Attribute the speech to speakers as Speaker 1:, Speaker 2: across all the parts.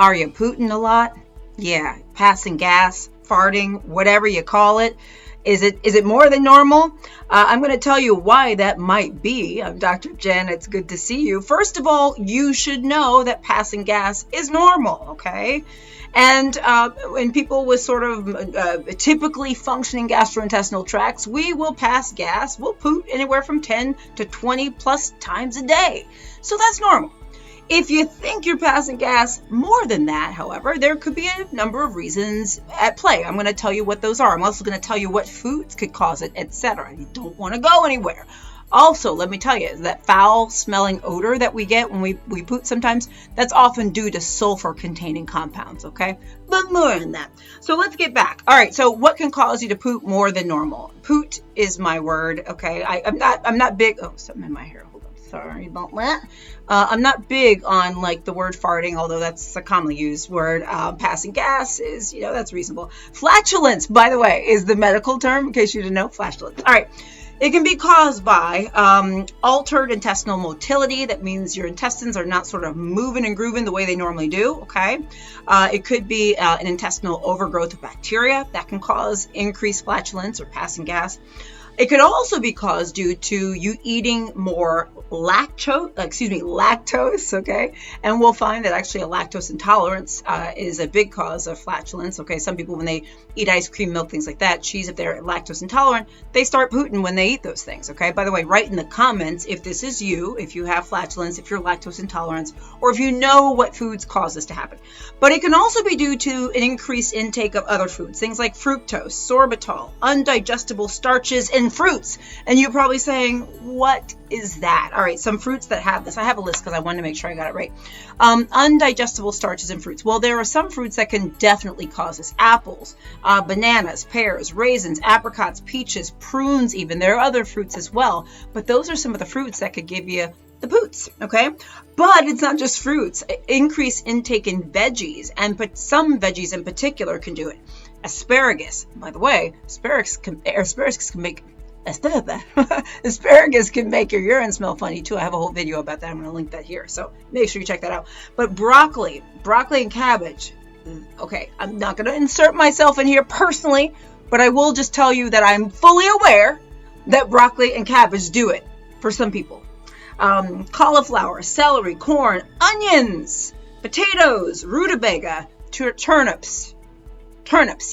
Speaker 1: Are you pooting a lot? Yeah, passing gas, farting, whatever you call it. Is it more than normal? I'm going to tell you why that might be. I'm Dr. Jen. It's good to see you. First of all, you should know that passing gas is normal, okay? And in people with sort of typically functioning gastrointestinal tracts, we will pass gas. We'll poot anywhere from 10 to 20 plus times a day. So that's normal. If you think you're passing gas more than that, however, there could be a number of reasons at play. I'm going to tell you what those are. I'm also going to tell you what foods could cause it, etc. You don't want to go anywhere. Also, let me tell you, that foul-smelling odor that we get when we poot sometimes, that's often due to sulfur-containing compounds, okay? But more than that. So let's get back. All right, so what can cause you to poot more than normal? Poot is my word, okay? I'm not big. Oh, something in my hair. Hold on. Sorry about that. I'm not big on like the word farting, although that's a commonly used word. Passing gas is, that's reasonable. Flatulence, by the way, is the medical term, in case you didn't know. Flatulence. All right. It can be caused by altered intestinal motility. That means your intestines are not sort of moving and grooving the way they normally do, okay? It could be an intestinal overgrowth of bacteria that can cause increased flatulence or passing gas. It could also be caused due to you eating more lactose, okay? And we'll find that actually a lactose intolerance is a big cause of flatulence, okay? Some people, when they eat ice cream, milk, things like that, cheese, if they're lactose intolerant, they start pooting when they eat those things, okay? By the way, write in the comments if this is you, if you have flatulence, if you're lactose intolerant, or if you know what foods cause this to happen. But it can also be due to an increased intake of other foods, things like fructose, sorbitol, undigestible starches, and fruits. And you're probably saying, what is that? All right, some fruits that have this. I have a list because I wanted to make sure I got it right. Undigestible starches and fruits. Well, there are some fruits that can definitely cause this. Apples, bananas, pears, raisins, apricots, peaches, prunes even. There are other fruits as well. But those are some of the fruits that could give you the poots, okay? But it's not just fruits. Increased intake in veggies, and some veggies in particular can do it. Asparagus, by the way, asparagus can make your urine smell funny too. I have a whole video about that. I'm going to link that here, so make sure you check that out. But broccoli and cabbage. Okay, I'm not going to insert myself in here personally, but I will just tell you that I'm fully aware that broccoli and cabbage do it for some people. Cauliflower, celery, corn, onions, potatoes, rutabaga, turnips,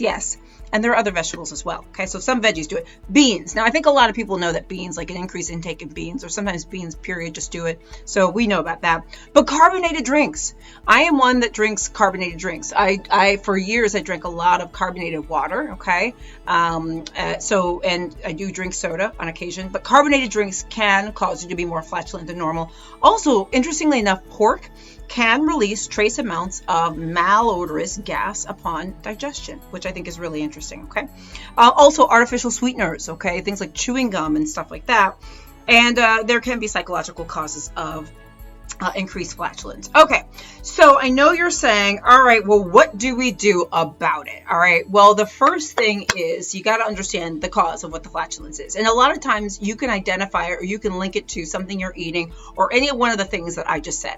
Speaker 1: yes. And there are other vegetables as well. Okay, so some veggies do it. Beans. Now, I think a lot of people know that beans, like an increased intake of beans, or sometimes beans, period, just do it. So we know about that. But carbonated drinks. I am one that drinks carbonated drinks. For years, I drank a lot of carbonated water, okay? And I do drink soda on occasion. But carbonated drinks can cause you to be more flatulent than normal. Also, interestingly enough, pork can release trace amounts of malodorous gas upon digestion, which I think is really interesting, okay? Also, artificial sweeteners, okay? Things like chewing gum and stuff like that. And there can be psychological causes of increased flatulence. Okay, so I know you're saying, all right, well, what do we do about it? All right, well, the first thing is you got to understand the cause of what the flatulence is. And a lot of times you can identify it, or you can link it to something you're eating or any one of the things that I just said.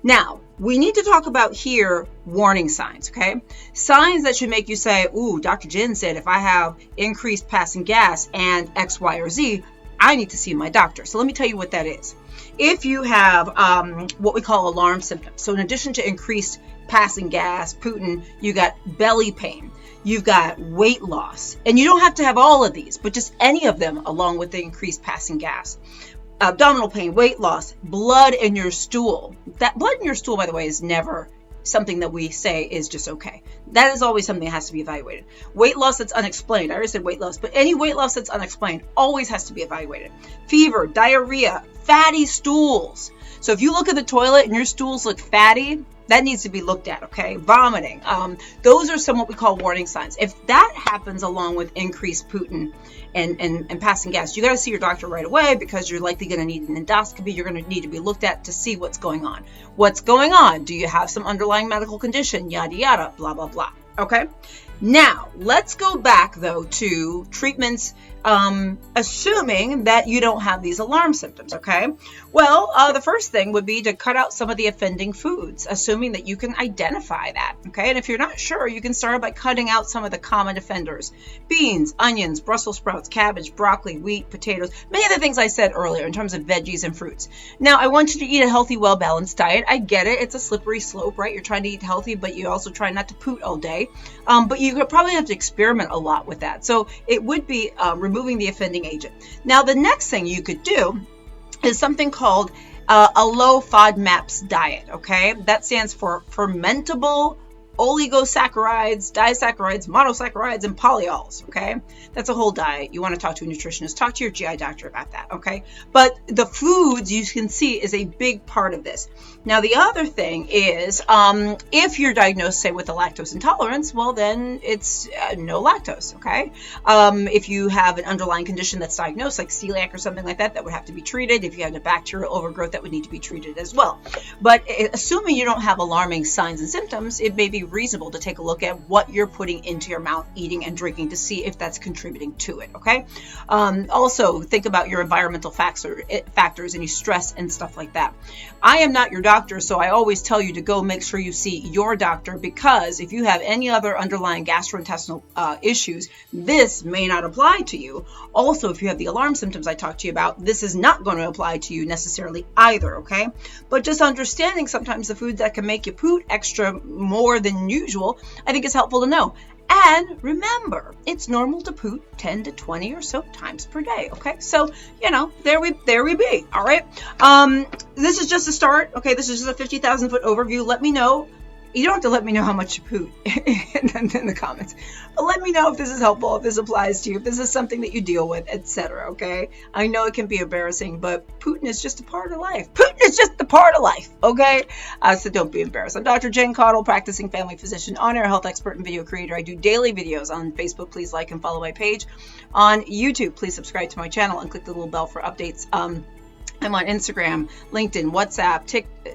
Speaker 1: Now, we need to talk about here warning signs, okay? Signs that should make you say, ooh, Dr. Jen said if I have increased passing gas and X, Y, or Z, I need to see my doctor. So let me tell you what that is. If you have what we call alarm symptoms, so in addition to increased passing gas, Putin, you got belly pain, you've got weight loss, and you don't have to have all of these, but just any of them along with the increased passing gas. Abdominal pain, weight loss, blood in your stool. That blood in your stool, by the way, is never something that we say is just okay. That is always something that has to be evaluated. Weight loss that's unexplained. I already said weight loss, but any weight loss that's unexplained always has to be evaluated. Fever, diarrhea, fatty stools. So if you look at the toilet and your stools look fatty, that needs to be looked at, okay? Vomiting. Those are some what we call warning signs. If that happens along with increased Putin and passing gas, you got to see your doctor right away, because you're likely going to need an endoscopy. You're going to need to be looked at to see what's going on. What's going on? Do you have some underlying medical condition? Yada, yada, blah, blah, blah. Okay? Now, let's go back, though, to treatments assuming that you don't have these alarm symptoms, okay? Well, the first thing would be to cut out some of the offending foods, assuming that you can identify that, okay? And if you're not sure, you can start by cutting out some of the common offenders: beans, onions, Brussels sprouts, cabbage, broccoli, wheat, potatoes, many of the things I said earlier in terms of veggies and fruits. Now, I want you to eat a healthy, well-balanced diet. I get it. It's a slippery slope, right? You're trying to eat healthy, but you also try not to poot all day. But you could probably have to experiment a lot with that. So it would be removing the offending agent. Now, the next thing you could do is something called a low FODMAPs diet, okay? That stands for fermentable oligosaccharides, disaccharides, monosaccharides, and polyols, okay? That's a whole diet. You want to talk to a nutritionist, talk to your GI doctor about that, okay? But the foods, you can see, is a big part of this. Now, the other thing is, if you're diagnosed, say, with a lactose intolerance, well, then it's no lactose, okay? If you have an underlying condition that's diagnosed, like celiac or something like that, that would have to be treated. If you had a bacterial overgrowth, that would need to be treated as well. But assuming you don't have alarming signs and symptoms, it may be reasonable to take a look at what you're putting into your mouth, eating and drinking, to see if that's contributing to it, okay? Also, think about your environmental factors, any stress and stuff like that. I am not your doctor, so I always tell you to go make sure you see your doctor, because if you have any other underlying gastrointestinal issues, this may not apply to you. Also, if you have the alarm symptoms I talked to you about, this is not going to apply to you necessarily either, okay? But just understanding sometimes the foods that can make you poot extra more than usual, I think is helpful to know. And remember, it's normal to poot 10 to 20 or so times per day, okay? So, you know, there we be, all right? This is just a start, okay? This is just a 50,000-foot overview. Let me know. You don't have to let me know how much you poot in the comments. But let me know if this is helpful, if this applies to you, if this is something that you deal with, etc., okay? I know it can be embarrassing, but pooting is just a part of life. Pooting is just a part of life, okay? So don't be embarrassed. I'm Dr. Jen Caudle, practicing family physician, on-air health expert, and video creator. I do daily videos on Facebook. Please like and follow my page. On YouTube, please subscribe to my channel and click the little bell for updates. I'm on Instagram, LinkedIn, WhatsApp,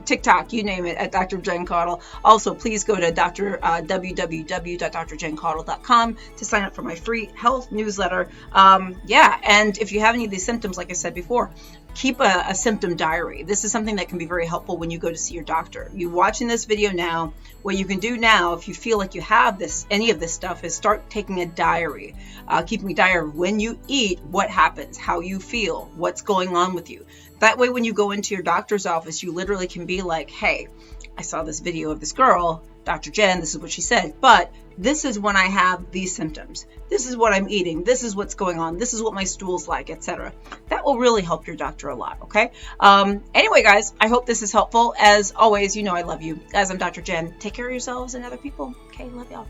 Speaker 1: TikTok, you name it, at Dr. Jen Caudle. Also, please go to www.drjencaudle.com to sign up for my free health newsletter. And if you have any of these symptoms, like I said before, keep a symptom diary. This is something that can be very helpful when you go to see your doctor. You watching this video now, what you can do now, if you feel like you have any of this stuff, is start taking a diary, keeping a diary of when you eat, what happens, how you feel, what's going on with you. That way, when you go into your doctor's office, you literally can be like, hey, I saw this video of this girl, Dr. Jen, this is what she said, but this is when I have these symptoms. This is what I'm eating. This is what's going on. This is what my stool's like, etc. That will really help your doctor a lot, okay? Anyway, guys, I hope this is helpful. As always, you know I love you. Guys, I'm Dr. Jen. Take care of yourselves and other people. Okay, love y'all.